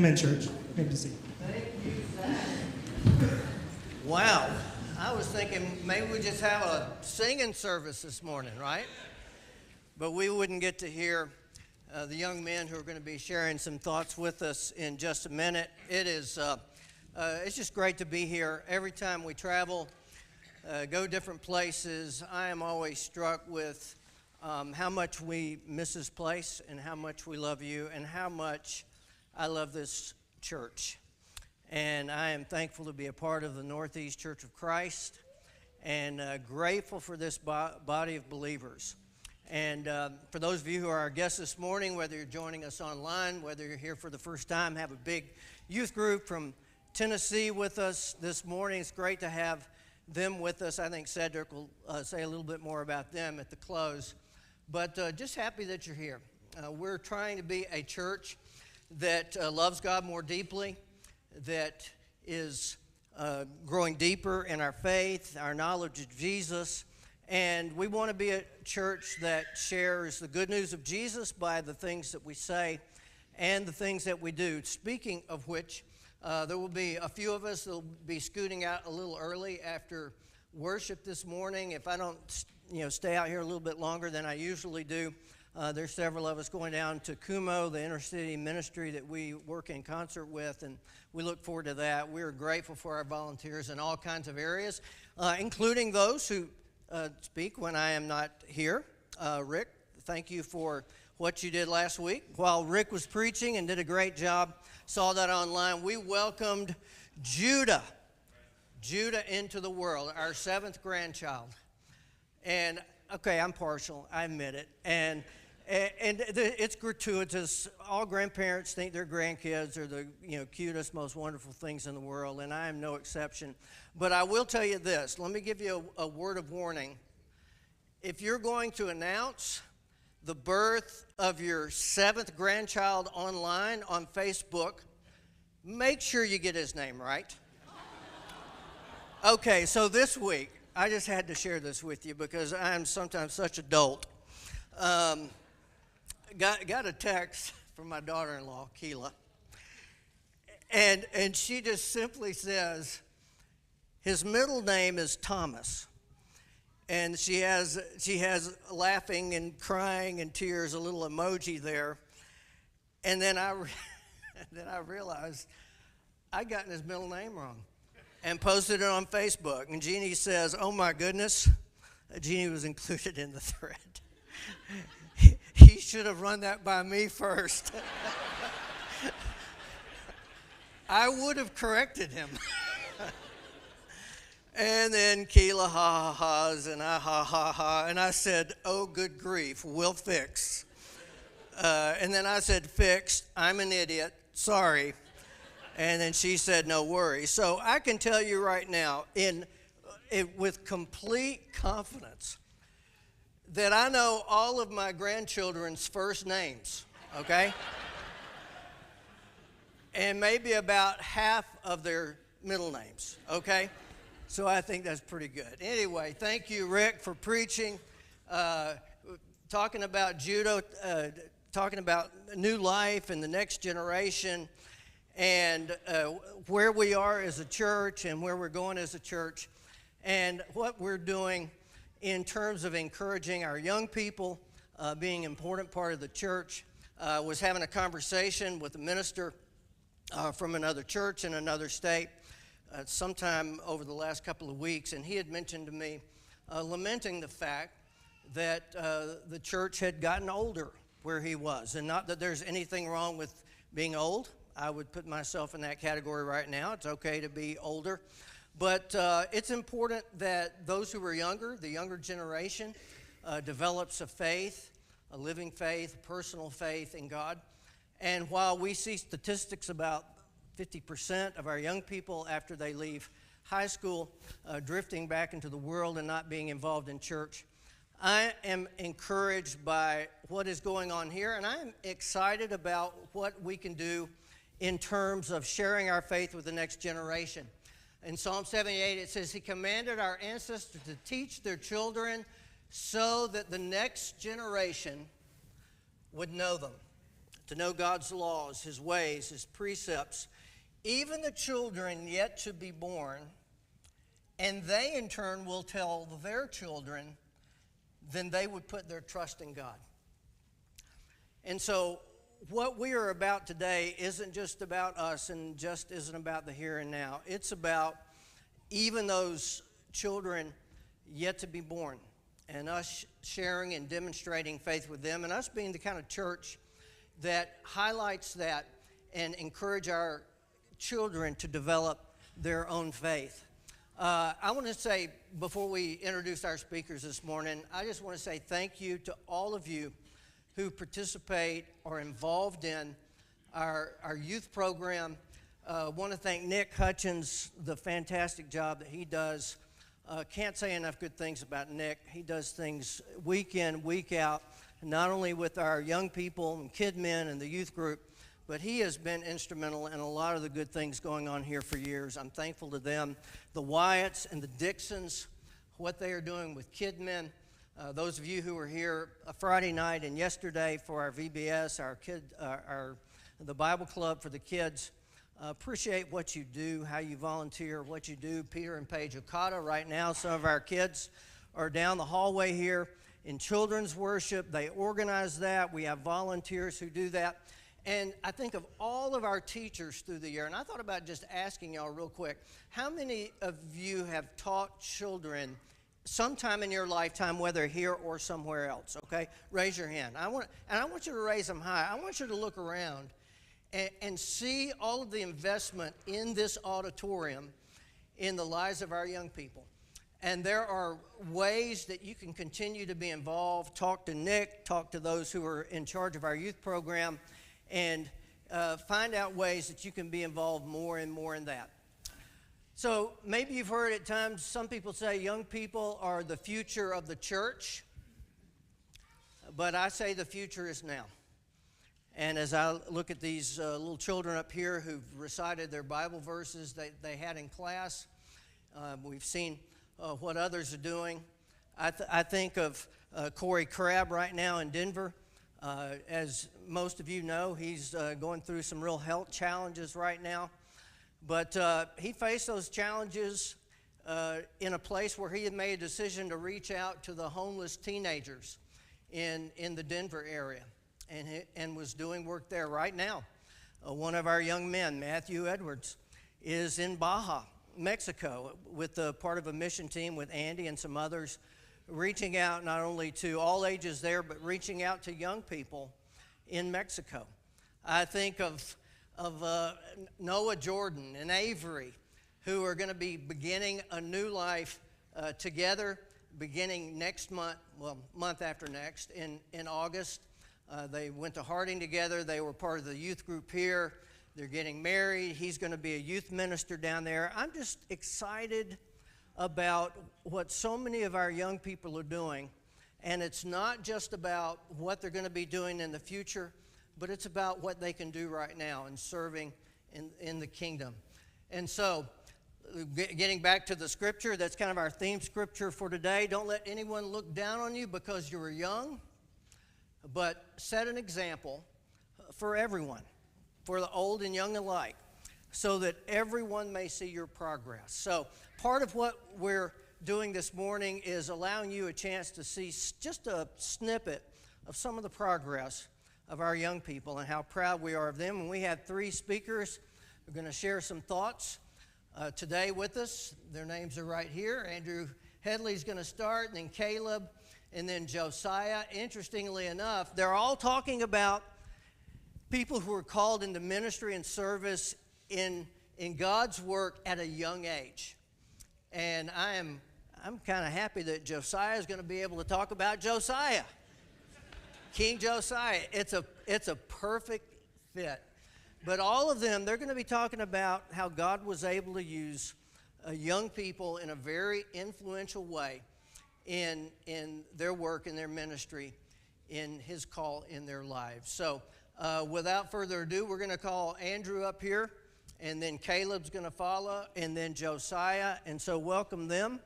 Come in, church. Good to see you. Thank you, Zach. Wow. I was thinking maybe we just have a singing service this morning, right? But we wouldn't get to hear the young men who are going to be sharing some thoughts with us in just a minute. It's just great to be here. Every time we travel, go different places, I am always struck with how much we miss this place and how much we love you and how much I love this church. And I am thankful to be a part of the Northeast Church of Christ and grateful for this body of believers. And for those of you who are our guests this morning, whether you're joining us online, whether you're here for the first time, have a big youth group from Tennessee with us this morning. It's great to have them with us. I think Cedric will say a little bit more about them at the close. But just happy that you're here. We're trying to be a church that loves God more deeply, that is growing deeper in our faith, our knowledge of Jesus, and we want to be a church that shares the good news of Jesus by the things that we say and the things that we do. Speaking of which, there will be a few of us that will be scooting out a little early after worship this morning. If I don't stay out here a little bit longer than I usually do, there's several of us going down to Kumo, the inner-city ministry that we work in concert with, and we look forward to that. We're grateful for our volunteers in all kinds of areas, including those who speak when I am not here. Rick, thank you for what you did last week. While Rick was preaching and did a great job, saw that online, we welcomed Judah into the world, our seventh grandchild. And, okay, I'm partial, I admit it. And it's gratuitous. All grandparents think their grandkids are the cutest, most wonderful things in the world, and I am no exception. But I will tell you this. Let me give you a word of warning. If you're going to announce the birth of your seventh grandchild online on Facebook, make sure you get his name right. Okay, so this week, I just had to share this with you because I'm sometimes such a dolt. Got a text from my daughter-in-law, Keela, and she just simply says, his middle name is Thomas, and she has laughing and crying and tears, a little emoji there, and then I realized I'd gotten his middle name wrong and posted it on Facebook, and Jeannie says, oh my goodness, Jeannie was included in the thread. He should have run that by me first. I would have corrected him. And then Keela ha-ha-has and I ha-ha-ha. And I said, oh, good grief, we'll fix. And then I said, fixed, I'm an idiot, sorry. And then she said, no worries. So I can tell you right now, with complete confidence, that I know all of my grandchildren's first names, okay? And maybe about half of their middle names, okay? So I think that's pretty good. Anyway, thank you, Rick, for preaching, talking about judo, talking about new life and the next generation, and where we are as a church and where we're going as a church, and what we're doing in terms of encouraging our young people, being an important part of the church. Was having a conversation with a minister from another church in another state sometime over the last couple of weeks, and he had mentioned to me lamenting the fact that the church had gotten older where he was. And not that there's anything wrong with being old. I would put myself in that category right now. It's okay to be older. But it's important that those who are younger, the younger generation, develops a faith, a living faith, a personal faith in God. And while we see statistics about 50% of our young people after they leave high school drifting back into the world and not being involved in church, I am encouraged by what is going on here, and I'm excited about what we can do in terms of sharing our faith with the next generation. In Psalm 78, it says, He commanded our ancestors to teach their children so that the next generation would know them. to know God's laws, His ways, His precepts, even the children yet to be born, and they in turn will tell their children, then they would put their trust in God. And so what we are about today isn't just about us and just isn't about the here and now. It's about even those children yet to be born and us sharing and demonstrating faith with them and us being the kind of church that highlights that and encourage our children to develop their own faith. I want to say, before we introduce our speakers this morning, I just want to say thank you to all of you who participate or involved in our youth program. I want to thank Nick Hutchins, the fantastic job that he does. Can't say enough good things about Nick. He does things week in, week out, not only with our young people and kid men and the youth group, but he has been instrumental in a lot of the good things going on here for years. I'm thankful to them. The Wyatts and the Dixons, what they are doing with kid men. Those of you who were here Friday night and yesterday for our VBS, the Bible Club for the kids, appreciate what you do, how you volunteer, what you do. Peter and Paige Okada, right now, some of our kids are down the hallway here in children's worship. They organize that. We have volunteers who do that. And I think of all of our teachers through the year, and I thought about just asking y'all real quick, how many of you have taught children sometime in your lifetime, whether here or somewhere else, okay? Raise your hand. I want you to raise them high. I want you to look around and see all of the investment in this auditorium in the lives of our young people. And there are ways that you can continue to be involved. Talk to Nick, talk to those who are in charge of our youth program, and find out ways that you can be involved more and more in that. So maybe you've heard at times some people say young people are the future of the church, but I say the future is now. And as I look at these little children up here who've recited their Bible verses that they had in class, we've seen what others are doing. I think of Corey Crabb right now in Denver. As most of you know, he's going through some real health challenges right now. But he faced those challenges in a place where he had made a decision to reach out to the homeless teenagers in the Denver area and was doing work there right now. One of our young men, Matthew Edwards, is in Baja, Mexico, with part of a mission team with Andy and some others, reaching out not only to all ages there, but reaching out to young people in Mexico. I think of Noah Jordan and Avery, who are going to be beginning a new life together, beginning next month, month after next, in August. They went to Harding together. They were part of the youth group here. They're getting married. He's going to be a youth minister down there. I'm just excited about what so many of our young people are doing. And it's not just about what they're going to be doing in the future, but it's about what they can do right now in serving in the kingdom. And so, getting back to the scripture, that's kind of our theme scripture for today. Don't let anyone look down on you because you were young, but set an example for everyone, for the old and young alike, so that everyone may see your progress. So part of what we're doing this morning is allowing you a chance to see just a snippet of some of the progress of our young people and how proud we are of them. And we have three speakers who are going to share some thoughts today with us. Their names are right here. Andrew Headley is going to start, and then Caleb, and then Josiah. Interestingly enough, they're all talking about people who are called into ministry and service in God's work at a young age. And I'm kind of happy that Josiah is going to be able to talk about Josiah. King Josiah. It's a perfect fit. But all of them, they're going to be talking about how God was able to use young people in a very influential way in their work and their ministry, in his call in their lives. So without further ado, we're going to call Andrew up here, and then Caleb's going to follow, and then Josiah. And so welcome them.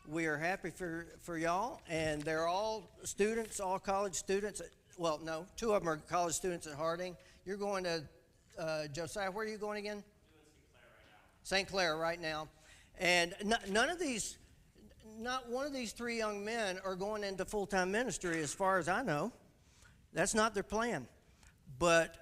We are happy for y'all, and they're all students, all college students. well, no, two of them are college students at Harding. You're going to, Josiah, where are you going again? St. Clair right now. And none of these, not one of these three young men are going into full-time ministry as far as I know. That's not their plan. But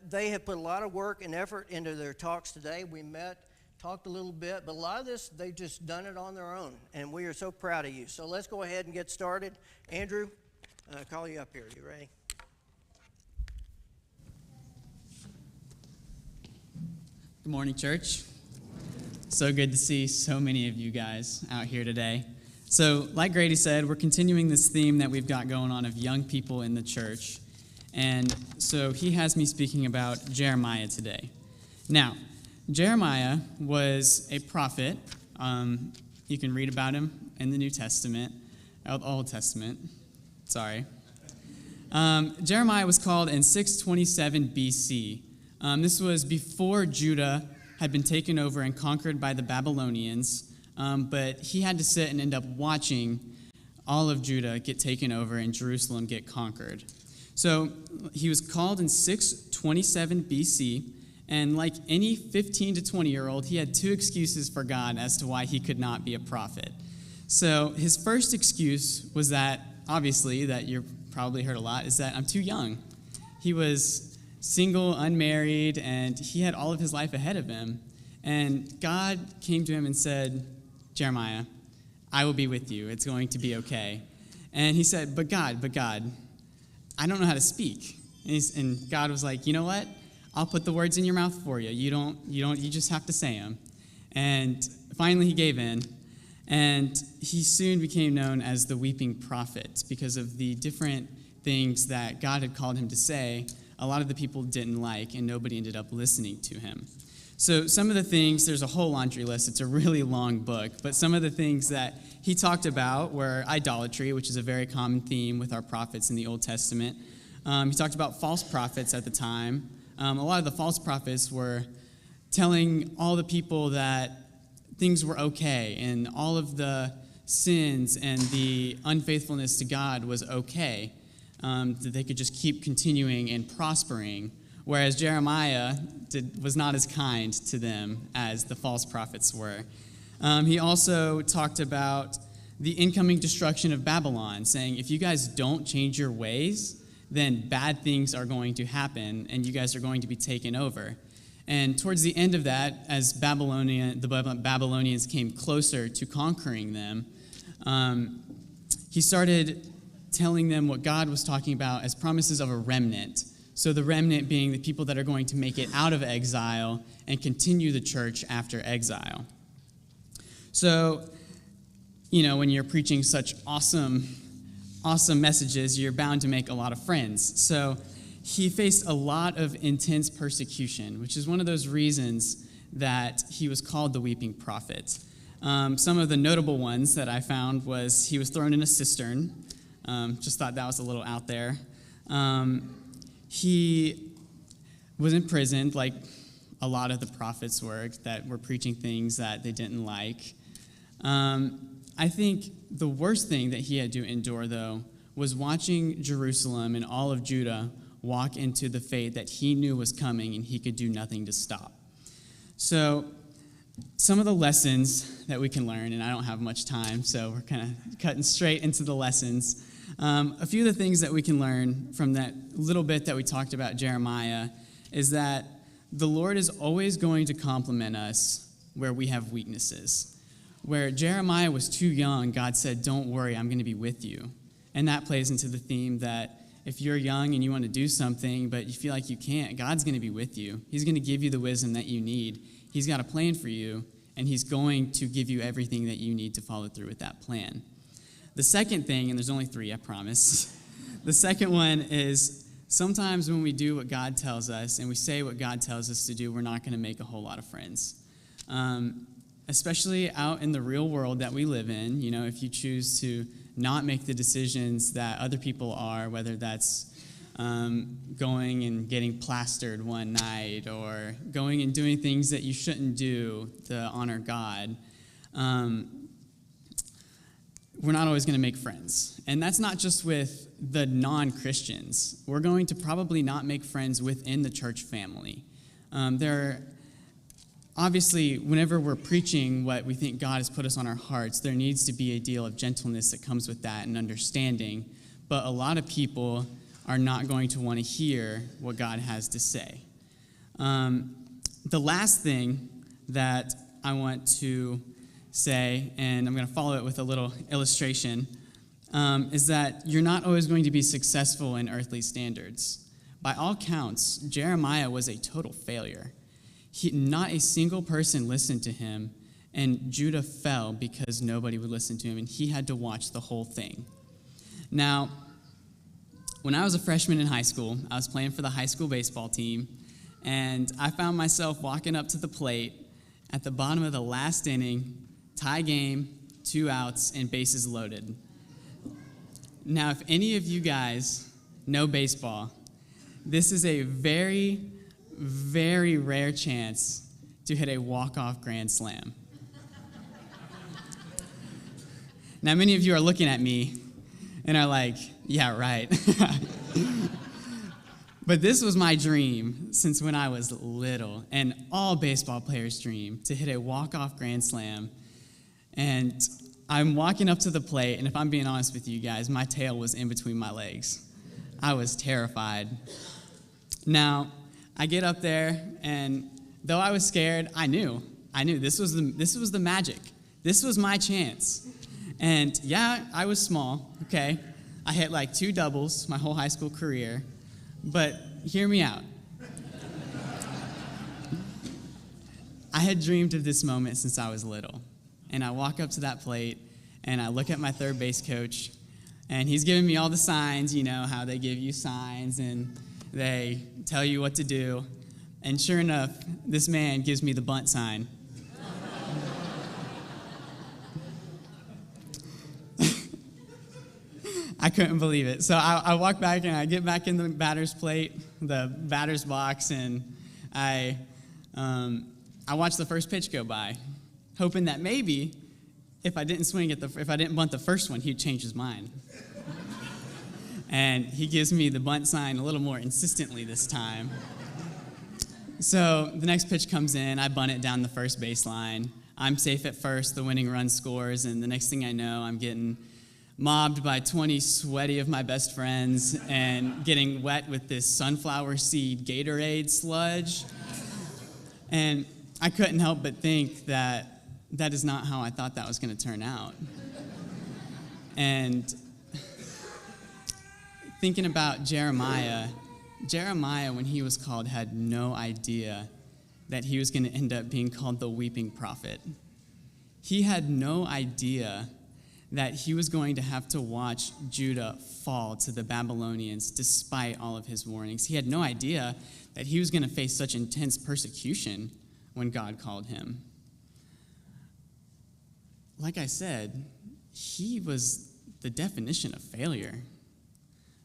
they have put a lot of work and effort into their talks today. We met, talked a little bit, but a lot of this, they've just done it on their own, and we are so proud of you. So let's go ahead and get started. Andrew, call you up here. You ready? Good morning, church. So good to see so many of you guys out here today. So, like Grady said, we're continuing this theme that we've got going on of young people in the church. And so he has me speaking about Jeremiah today. Now, Jeremiah was a prophet. You can read about him in the New Testament, Old Testament. Sorry. Jeremiah was called in 627 BC. This was before Judah had been taken over and conquered by the Babylonians, but he had to sit and end up watching all of Judah get taken over and Jerusalem get conquered. So he was called in 627 BC, and like any 15 to 20-year-old, he had two excuses for God as to why he could not be a prophet. So his first excuse was that, obviously, that you've probably heard a lot, is that I'm too young. He was single, unmarried, and he had all of his life ahead of him. And God came to him and said, Jeremiah, I will be with you. It's going to be okay. And he said, but God, I don't know how to speak. And God was like, you know what? I'll put the words in your mouth for you. You just have to say them. And finally he gave in. And he soon became known as the weeping prophet because of the different things that God had called him to say. A lot of the people didn't like, and nobody ended up listening to him. So some of the things, there's a whole laundry list. It's a really long book, but some of the things that he talked about were idolatry, which is a very common theme with our prophets in the Old Testament. He talked about false prophets at the time. A lot of the false prophets were telling all the people that things were okay, and all of the sins and the unfaithfulness to God was okay. That they could just keep continuing and prospering, whereas Jeremiah was not as kind to them as the false prophets were. He also talked about the incoming destruction of Babylon, saying, if you guys don't change your ways, then bad things are going to happen, and you guys are going to be taken over. And towards the end of that, as the Babylonians came closer to conquering them, he started telling them what God was talking about as promises of a remnant. So the remnant being the people that are going to make it out of exile and continue the church after exile. So, when you're preaching such awesome messages, you're bound to make a lot of friends. So he faced a lot of intense persecution, which is one of those reasons that he was called the weeping prophet. Some of the notable ones that I found was he was thrown in a cistern. Just thought that was a little out there. He was imprisoned, like a lot of the prophets were, that were preaching things that they didn't like. I think the worst thing that he had to endure, though, was watching Jerusalem and all of Judah walk into the fate that he knew was coming and he could do nothing to stop. So some of the lessons that we can learn, and I don't have much time, so we're kind of cutting straight into the lessons. A few of the things that we can learn from that little bit that we talked about Jeremiah is that the Lord is always going to compliment us where we have weaknesses. Where Jeremiah was too young, God said, don't worry, I'm going to be with you. And that plays into the theme that if you're young and you want to do something, but you feel like you can't, God's going to be with you. He's going to give you the wisdom that you need. He's got a plan for you, and he's going to give you everything that you need to follow through with that plan. The second thing, and there's only three, I promise. The second one is sometimes when we do what God tells us and we say what God tells us to do, we're not going to make a whole lot of friends. Especially out in the real world that we live in, if you choose to not make the decisions that other people are, whether that's going and getting plastered one night or going and doing things that you shouldn't do to honor God, we're not always going to make friends. And that's not just with the non-Christians. We're going to probably not make friends within the church family. Obviously, whenever we're preaching what we think God has put us on our hearts, there needs to be a deal of gentleness that comes with that and understanding. But a lot of people are not going to want to hear what God has to say. The last thing that I want to say, and I'm going to follow it with a little illustration, is that you're not always going to be successful in earthly standards. By all counts, Jeremiah was a total failure. Not a single person listened to him, and Judah fell because nobody would listen to him, and he had to watch the whole thing. Now, when I was a freshman in high school, I was playing for the high school baseball team, and I found myself walking up to the plate at the bottom of the last inning, tie game, 2 outs, and bases loaded. Now, if any of you guys know baseball, this is a very, very rare chance to hit a walk-off grand slam. Now, many of you are looking at me and are like, yeah, right. But this was my dream since when I was little, and all baseball players' dream, to hit a walk-off grand slam. And I'm walking up to the plate, and if I'm being honest with you guys, my tail was in between my legs. I was terrified. Now, I get up there, and though I was scared, I knew this was the magic. This was my chance. And yeah, I was small, okay? I hit like 2 doubles my whole high school career, but hear me out. I had dreamed of this moment since I was little. And I walk up to that plate, and I look at my third base coach, and he's giving me all the signs, you know, how they give you signs, and they tell you what to do. And sure enough, this man gives me the bunt sign. I couldn't believe it. So I walk back, and I get back in the batter's box, and I watch the first pitch go by, hoping that maybe if I didn't bunt the first one, he'd change his mind. And he gives me the bunt sign a little more insistently this time. So the next pitch comes in, I bunt it down the first baseline. I'm safe at first, the winning run scores, and the next thing I know, I'm getting mobbed by 20 sweaty of my best friends and getting wet with this sunflower seed Gatorade sludge. And I couldn't help but think that is not how I thought that was going to turn out. And thinking about Jeremiah, when he was called, had no idea that he was going to end up being called the weeping prophet. He had no idea that he was going to have to watch Judah fall to the Babylonians despite all of his warnings. He had no idea that he was going to face such intense persecution when God called him. Like I said, he was the definition of failure.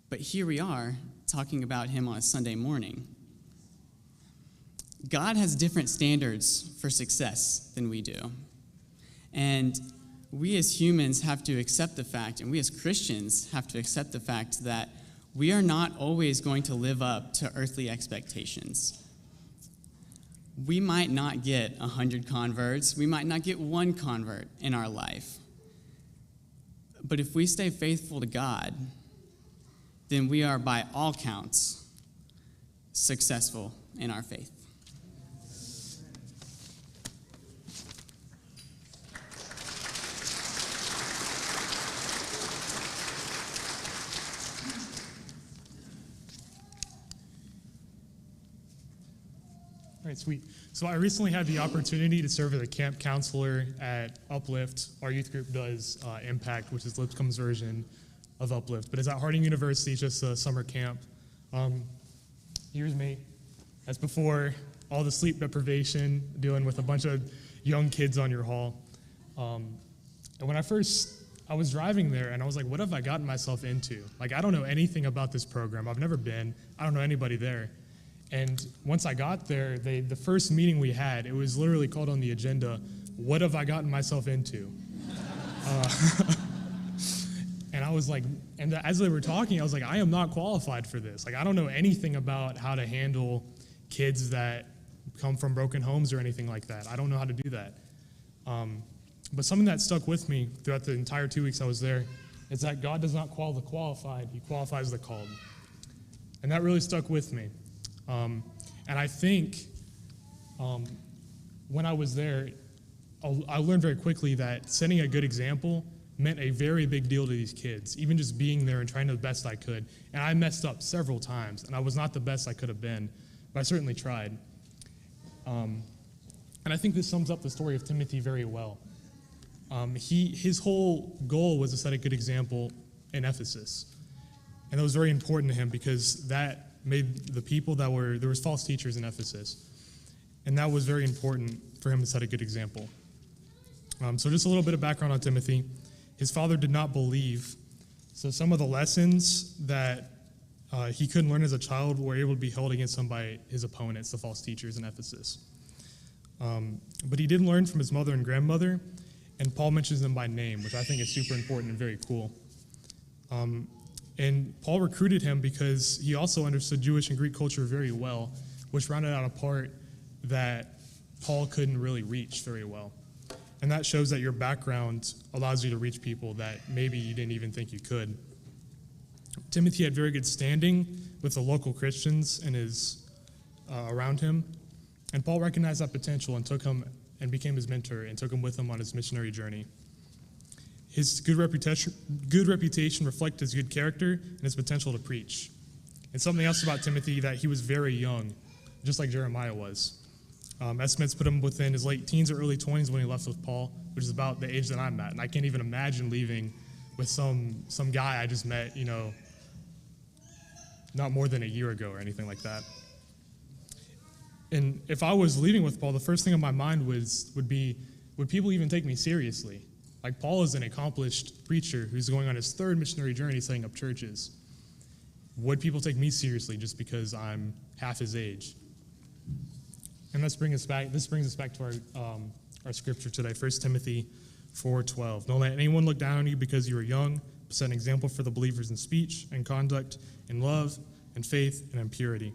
But here we are talking about him on a Sunday morning. God has different standards for success than we do. And we as humans have to accept the fact, and we as Christians have to accept the fact that we are not always going to live up to earthly expectations. We might not get 100 converts. We might not get 1 convert in our life. But if we stay faithful to God, then we are, by all counts, successful in our faith. All right, sweet. So I recently had the opportunity to serve as a camp counselor at Uplift. Our youth group does Impact, which is Lipscomb's version of Uplift. But it's at Harding University, it's just a summer camp. Here's me. That's before all the sleep deprivation, dealing with a bunch of young kids on your hall. And when I was driving there, and I was like, what have I gotten myself into? Like, I don't know anything about this program. I've never been. I don't know anybody there. And once I got there, the first meeting we had, it was literally called on the agenda, what have I gotten myself into? And I was like, and as they were talking, I was like, I am not qualified for this. Like, I don't know anything about how to handle kids that come from broken homes or anything like that. I don't know how to do that. But something that stuck with me throughout the entire 2 weeks I was there is that God does not call the qualified, he qualifies the called. And that really stuck with me. And I think when I was there, I learned very quickly that setting a good example meant a very big deal to these kids, even just being there and trying the best I could. And I messed up several times, and I was not the best I could have been, but I certainly tried. And I think this sums up the story of Timothy very well. His whole goal was to set a good example in Ephesus. And that was very important to him because that made the people there was false teachers in Ephesus. And that was very important for him to set a good example. So just a little bit of background on Timothy. His father did not believe. So some of the lessons that he couldn't learn as a child were able to be held against him by his opponents, the false teachers in Ephesus. But he did learn from his mother and grandmother, and Paul mentions them by name, which I think is super important and very cool. And Paul recruited him because he also understood Jewish and Greek culture very well, which rounded out a part that Paul couldn't really reach very well. And that shows that your background allows you to reach people that maybe you didn't even think you could. Timothy had very good standing with the local Christians and around him. And Paul recognized that potential and took him and became his mentor and took him with him on his missionary journey. His good reputation reflected his good character and his potential to preach. And something else about Timothy, that he was very young, just like Jeremiah was. Estimates put him within his late teens or early 20s when he left with Paul, which is about the age that I'm at. And I can't even imagine leaving with some guy I just met, not more than a year ago or anything like that. And if I was leaving with Paul, the first thing on my mind would be, would people even take me seriously? Like, Paul is an accomplished preacher who's going on his third missionary journey setting up churches. Would people take me seriously just because I'm half his age? And this brings us back to our scripture today, 1 Timothy 4:12. Don't let anyone look down on you because you are young, but set an example for the believers in speech and conduct, in love and faith and in purity.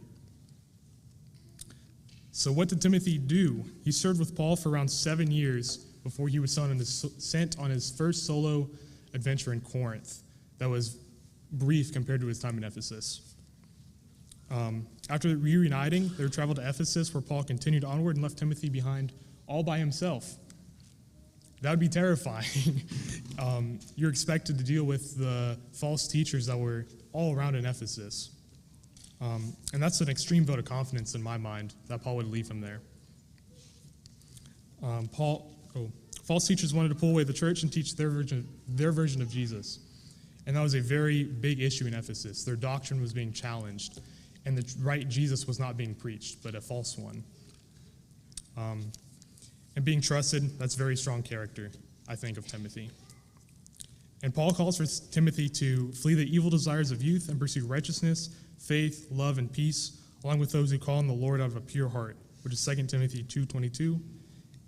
So what did Timothy do? He served with Paul for around 7 years before he was sent on his first solo adventure in Corinth. That was brief compared to his time in Ephesus. After reuniting, they traveled to Ephesus, where Paul continued onward and left Timothy behind all by himself. That would be terrifying. You're expected to deal with the false teachers that were all around in Ephesus. And that's an extreme vote of confidence in my mind that Paul would leave him there. False teachers wanted to pull away the church and teach their version of Jesus. And that was a very big issue in Ephesus. Their doctrine was being challenged, and the right Jesus was not being preached, but a false one. And being trusted, that's very strong character, I think, of Timothy. And Paul calls for Timothy to flee the evil desires of youth and pursue righteousness, faith, love, and peace, along with those who call on the Lord out of a pure heart, which is 2 Timothy 2:22.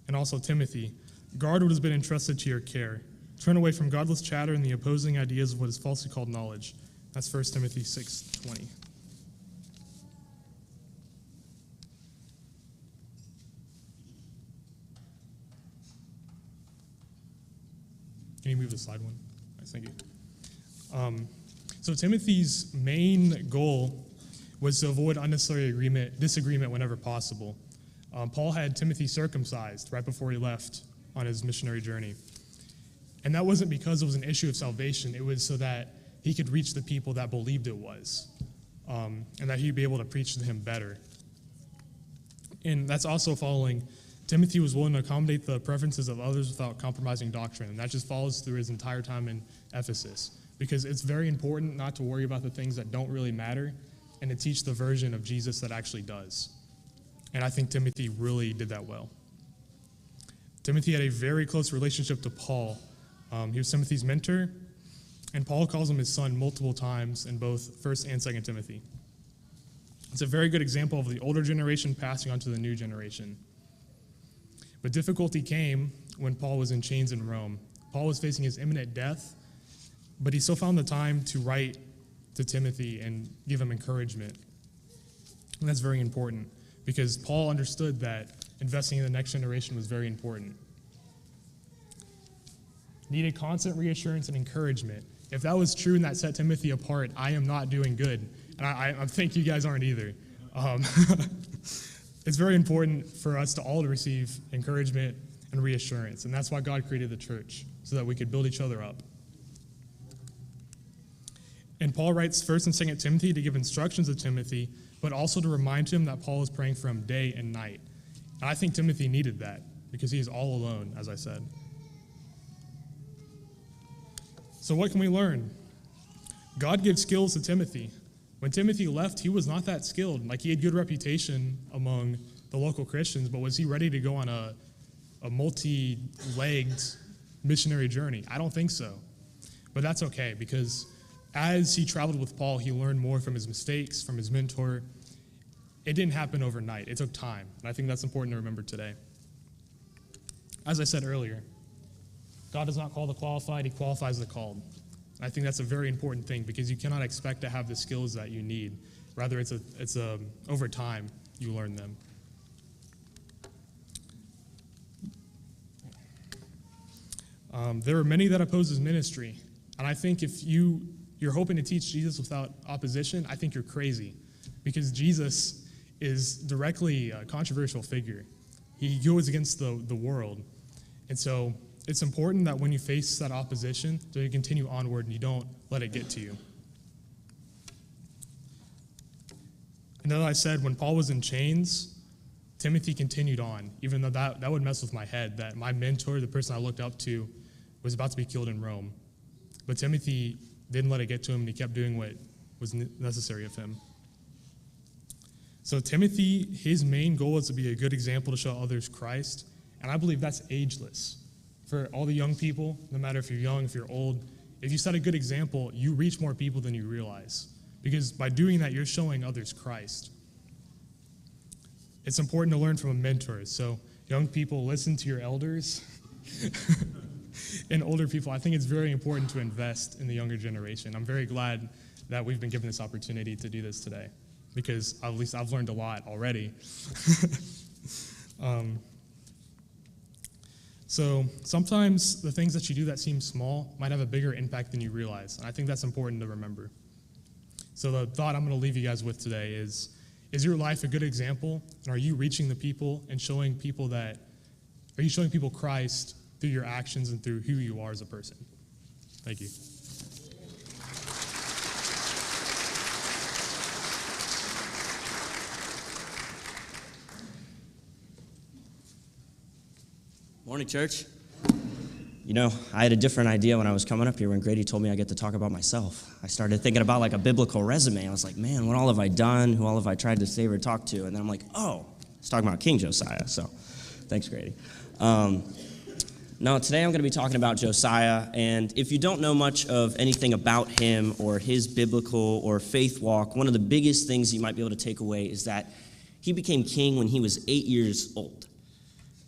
And also, Timothy, guard what has been entrusted to your care. Turn away from godless chatter and the opposing ideas of what is falsely called knowledge. That's 1 Timothy 6:20. Can you move the slide one? Nice, thank you. So Timothy's main goal was to avoid unnecessary disagreement whenever possible. Paul had Timothy circumcised right before he left on his missionary journey. And that wasn't because it was an issue of salvation. It was so that he could reach the people that believed it was, and that he'd be able to preach to him better. And that's also following, Timothy was willing to accommodate the preferences of others without compromising doctrine. And that just follows through his entire time in Ephesus. Because it's very important not to worry about the things that don't really matter and to teach the version of Jesus that actually does. And I think Timothy really did that well. Timothy had a very close relationship to Paul. He was Timothy's mentor, and Paul calls him his son multiple times in both 1 and 2 Timothy. It's a very good example of the older generation passing on to the new generation. But difficulty came when Paul was in chains in Rome. Paul was facing his imminent death, but he still found the time to write to Timothy and give him encouragement. And that's very important because Paul understood that investing in the next generation was very important. Needed constant reassurance and encouragement. If that was true and that set Timothy apart, I am not doing good. And I think you guys aren't either. It's very important for us to all to receive encouragement and reassurance. And that's why God created the church, so that we could build each other up. And Paul writes 1st and 2nd Timothy to give instructions to Timothy, but also to remind him that Paul is praying for him day and night. And I think Timothy needed that because he is all alone, as I said. So what can we learn? God gives skills to Timothy. When Timothy left, he was not that skilled. Like, he had good reputation among the local Christians, but was he ready to go on a multi-legged missionary journey? I don't think so. But that's okay, because as he traveled with Paul, he learned more from his mistakes, from his mentor. It didn't happen overnight. It took time, and I think that's important to remember today. As I said earlier, God does not call the qualified, he qualifies the called. I think that's a very important thing because you cannot expect to have the skills that you need. Rather, it's over time you learn them. There are many that oppose his ministry, and I think if you're hoping to teach Jesus without opposition, I think you're crazy, because Jesus is directly a controversial figure. He goes against the world, and so it's important that when you face that opposition, that you continue onward and you don't let it get to you. And as I said, when Paul was in chains, Timothy continued on, even though that would mess with my head, that my mentor, the person I looked up to, was about to be killed in Rome. But Timothy didn't let it get to him, and he kept doing what was necessary of him. So Timothy, his main goal is to be a good example to show others Christ, and I believe that's ageless. For all the young people, no matter if you're young, if you're old, if you set a good example, you reach more people than you realize. Because by doing that, you're showing others Christ. It's important to learn from a mentor. So young people, listen to your elders. And older people, I think it's very important to invest in the younger generation. I'm very glad that we've been given this opportunity to do this today, because at least I've learned a lot already. So sometimes the things that you do that seem small might have a bigger impact than you realize, and I think that's important to remember. So the thought I'm going to leave you guys with today is your life a good example? And are you reaching the people and showing people Christ through your actions and through who you are as a person? Thank you. Morning, church. You know, I had a different idea when I was coming up here when Grady told me I get to talk about myself. I started thinking about like a biblical resume. I was like, man, what all have I done? Who all have I tried to save or talk to? And then I'm like, oh, it's talking about King Josiah. So thanks, Grady. No, today I'm going to be talking about Josiah. And if you don't know much of anything about him or his biblical or faith walk, one of the biggest things you might be able to take away is that he became king when he was 8 years old.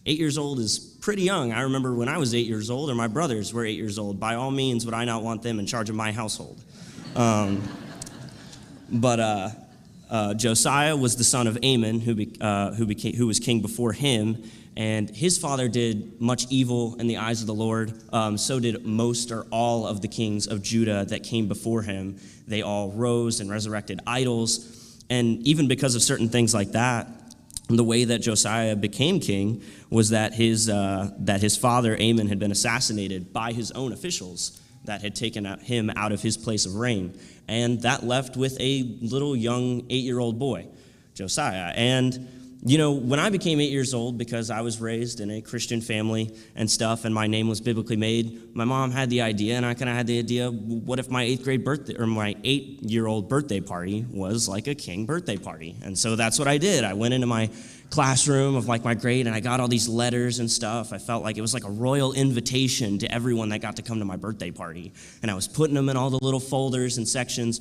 8 years old is pretty young. I remember when I was 8 years old, or my brothers were 8 years old. By all means, would I not want them in charge of my household? But Josiah was the son of Amon, who was king before him, and his father did much evil in the eyes of the Lord. So did most or all of the kings of Judah that came before him. They all rose and resurrected idols, and even because of certain things like that, the way that Josiah became king was that his father Amon had been assassinated by his own officials that had taken him out of his place of reign, and that left with a little young 8-year-old boy, Josiah. And you know, when I became 8 years old, because I was raised in a Christian family and stuff, and my name was biblically made, my mom had the idea, and I kind of had the idea, what if my 8th grade birthday, or my 8-year-old birthday party was like a king birthday party? And so that's what I did. I went into my classroom of like my grade, and I got all these letters and stuff. I felt like it was like a royal invitation to everyone that got to come to my birthday party. And I was putting them in all the little folders and sections.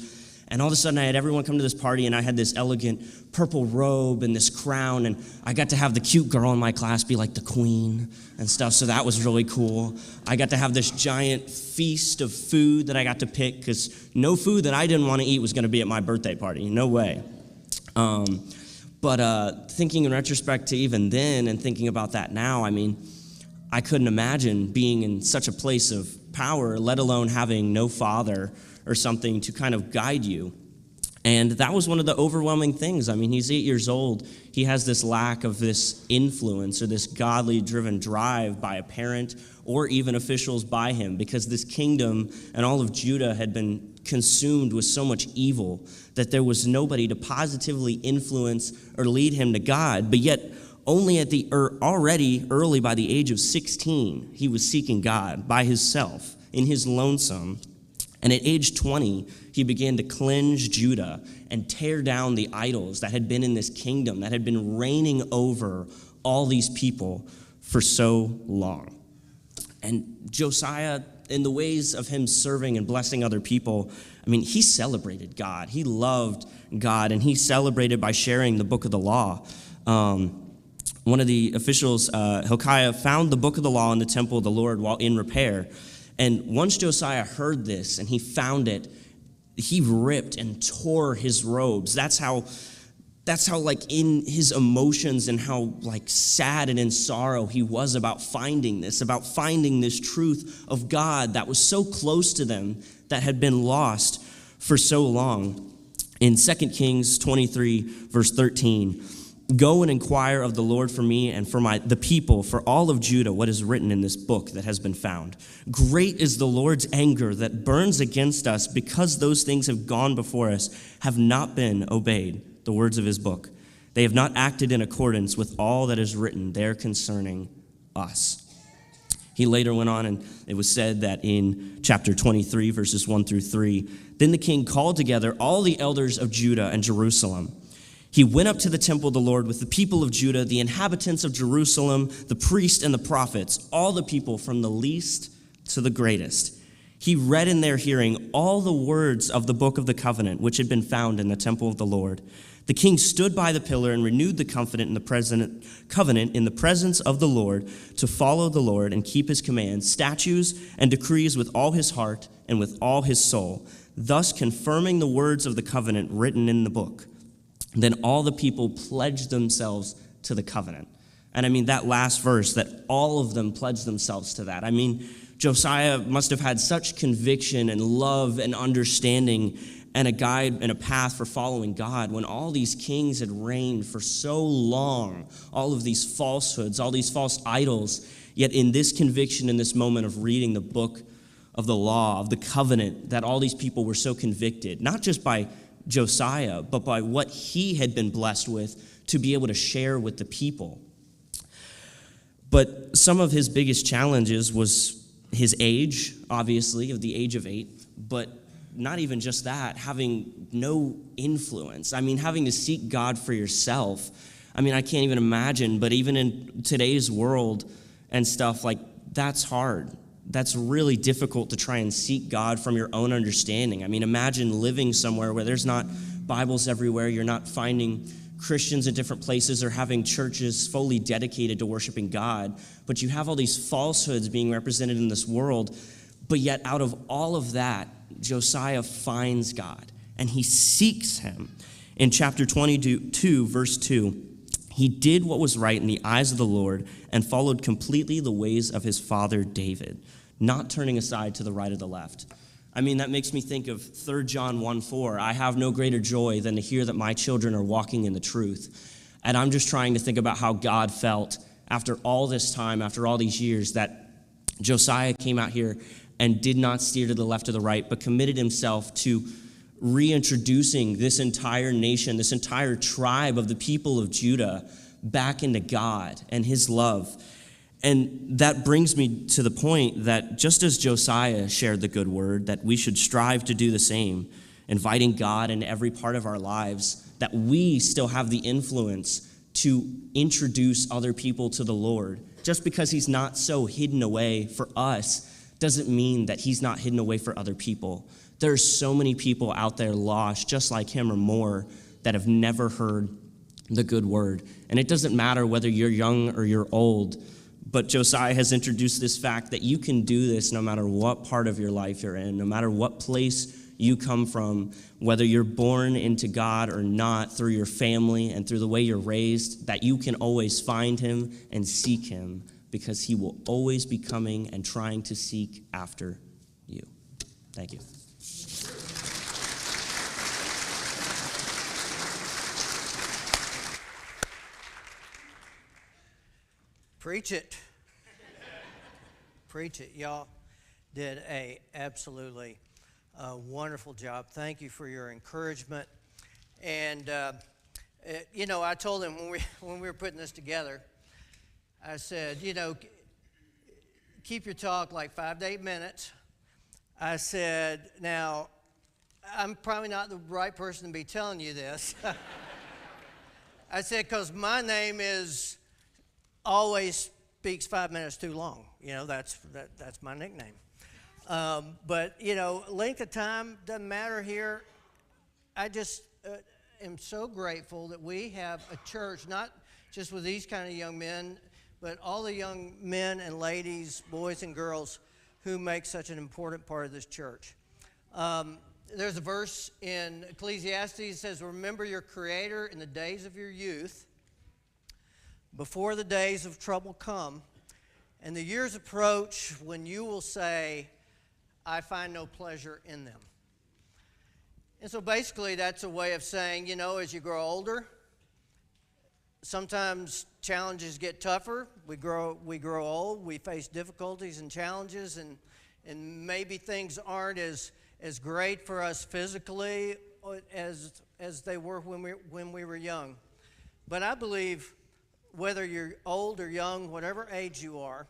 And all of a sudden, I had everyone come to this party, and I had this elegant purple robe and this crown, and I got to have the cute girl in my class be like the queen and stuff, so that was really cool. I got to have this giant feast of food that I got to pick, because no food that I didn't want to eat was going to be at my birthday party. No way. But thinking in retrospect to even then and thinking about that now, I mean, I couldn't imagine being in such a place of power, let alone having no father or something to kind of guide you. And that was one of the overwhelming things. I mean, he's 8 years old. He has this lack of this influence or this godly driven drive by a parent or even officials by him, because this kingdom and all of Judah had been consumed with so much evil that there was nobody to positively influence or lead him to God. But yet, only at already early by the age of 16, he was seeking God by himself in his lonesome. And at age 20, he began to cleanse Judah and tear down the idols that had been in this kingdom, that had been reigning over all these people for so long. And Josiah, in the ways of him serving and blessing other people, I mean, he celebrated God. He loved God, and he celebrated by sharing the book of the law. One of the officials, Hilkiah, found the book of the law in the temple of the Lord while in repair. And once Josiah heard this and he found it, he ripped and tore his robes. That's how like in his emotions and how like sad and in sorrow he was about finding this truth of God that was so close to them, that had been lost for so long. In 2 Kings 23, verse 13, "Go and inquire of the Lord for me and for the people, for all of Judah, what is written in this book that has been found. Great is the Lord's anger that burns against us, because those things have gone before us, have not been obeyed," the words of his book. "They have not acted in accordance with all that is written there concerning us." He later went on, and it was said that in chapter 23, verses 1 through 3, "Then the king called together all the elders of Judah and Jerusalem. He went up to the temple of the Lord with the people of Judah, the inhabitants of Jerusalem, the priests and the prophets, all the people from the least to the greatest. He read in their hearing all the words of the book of the covenant, which had been found in the temple of the Lord. The king stood by the pillar and renewed the covenant in the presence of the Lord, to follow the Lord and keep his commands, statutes, and decrees with all his heart and with all his soul, thus confirming the words of the covenant written in the book. Then all the people pledged themselves to the covenant." And I mean, that last verse, that all of them pledged themselves to that. I mean, Josiah must have had such conviction and love and understanding and a guide and a path for following God, when all these kings had reigned for so long, all of these falsehoods, all these false idols. Yet in this conviction, in this moment of reading the book of the law, of the covenant, that all these people were so convicted, not just by Josiah, but by what he had been blessed with to be able to share with the people. But some of his biggest challenges was his age, obviously, of the age of 8, but not even just that, having no influence. I mean, having to seek God for yourself. I mean, I can't even imagine, but even in today's world and stuff, like, that's hard. That's really difficult to try and seek God from your own understanding. I mean, imagine living somewhere where there's not Bibles everywhere, you're not finding Christians in different places or having churches fully dedicated to worshiping God, but you have all these falsehoods being represented in this world. But yet out of all of that, Josiah finds God and he seeks him. In chapter 22, verse 2, "He did what was right in the eyes of the Lord and followed completely the ways of his father David, not turning aside to the right or the left." I mean, that makes me think of 3 John 1:4. "I have no greater joy than to hear that my children are walking in the truth." And I'm just trying to think about how God felt after all this time, after all these years, that Josiah came out here and did not steer to the left or the right, but committed himself to reintroducing this entire nation, this entire tribe of the people of Judah back into God and his love. And that brings me to the point that just as Josiah shared the good word, that we should strive to do the same, inviting God into every part of our lives, that we still have the influence to introduce other people to the Lord. Just because he's not so hidden away for us doesn't mean that he's not hidden away for other people. There's so many people out there lost, just like him or more, that have never heard the good word. And it doesn't matter whether you're young or you're old, but Josiah has introduced this fact that you can do this no matter what part of your life you're in, no matter what place you come from, whether you're born into God or not, through your family and through the way you're raised, that you can always find him and seek him, because he will always be coming and trying to seek after you. Thank you. Preach it. Preach it. Y'all did a absolutely wonderful job. Thank you for your encouragement. And, I told him when we were putting this together, I said, keep your talk like 5 to 8 minutes. I said, now, I'm probably not the right person to be telling you this. I said, because my name is always speaks 5 minutes too long. That's my nickname. But length of time doesn't matter here. I just am so grateful that we have a church, not just with these kind of young men, but all the young men and ladies, boys and girls who make such an important part of this church. There's a verse in Ecclesiastes that says, remember your Creator in the days of your youth, before the days of trouble come, and the years approach when you will say, I find no pleasure in them. And so basically that's a way of saying, as you grow older, sometimes challenges get tougher. We grow old, we face difficulties and challenges, and maybe things aren't as great for us physically as they were when we were young. But I believe whether you're old or young, whatever age you are,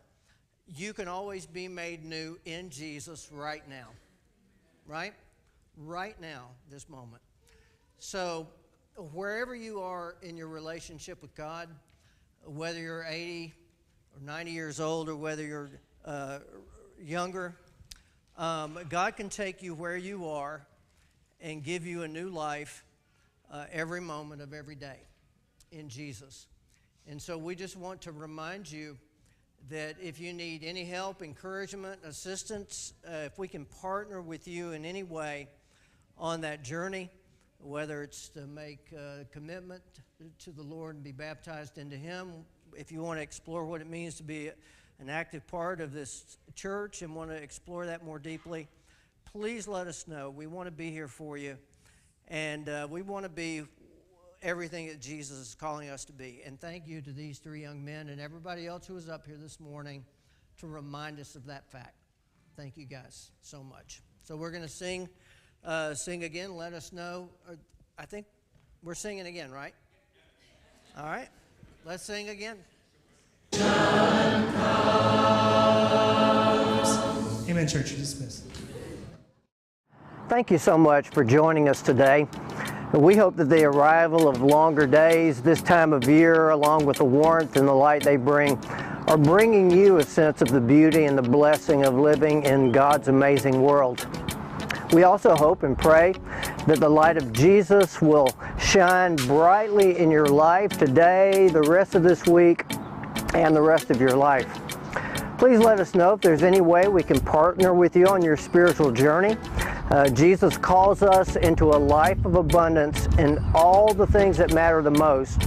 you can always be made new in Jesus right now. Right? Right now, this moment. So wherever you are in your relationship with God, whether you're 80 or 90 years old or whether you're younger, God can take you where you are and give you a new life every moment of every day in Jesus. And so we just want to remind you that if you need any help, encouragement, assistance, if we can partner with you in any way on that journey, whether it's to make a commitment to the Lord and be baptized into Him, if you want to explore what it means to be an active part of this church and want to explore that more deeply, please let us know. We want to be here for you, and we want to be everything that Jesus is calling us to be. And thank you to these three young men and everybody else who was up here this morning to remind us of that fact. Thank you guys so much. So we're going to sing again. Let us know. I think we're singing again, right? All right. Let's sing again. Amen, church. You're dismissed. Thank you so much for joining us today. We hope that the arrival of longer days this time of year, along with the warmth and the light they bring, are bringing you a sense of the beauty and the blessing of living in God's amazing world. We also hope and pray that the light of Jesus will shine brightly in your life today, the rest of this week, and the rest of your life. Please let us know if there's any way we can partner with you on your spiritual journey. Jesus calls us into a life of abundance in all the things that matter the most.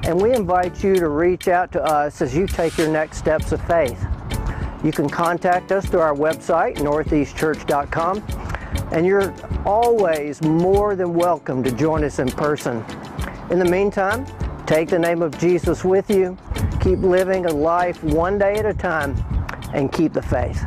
And we invite you to reach out to us as you take your next steps of faith. You can contact us through our website, northeastchurch.com, and you're always more than welcome to join us in person. In the meantime, take the name of Jesus with you, keep living a life one day at a time, and keep the faith.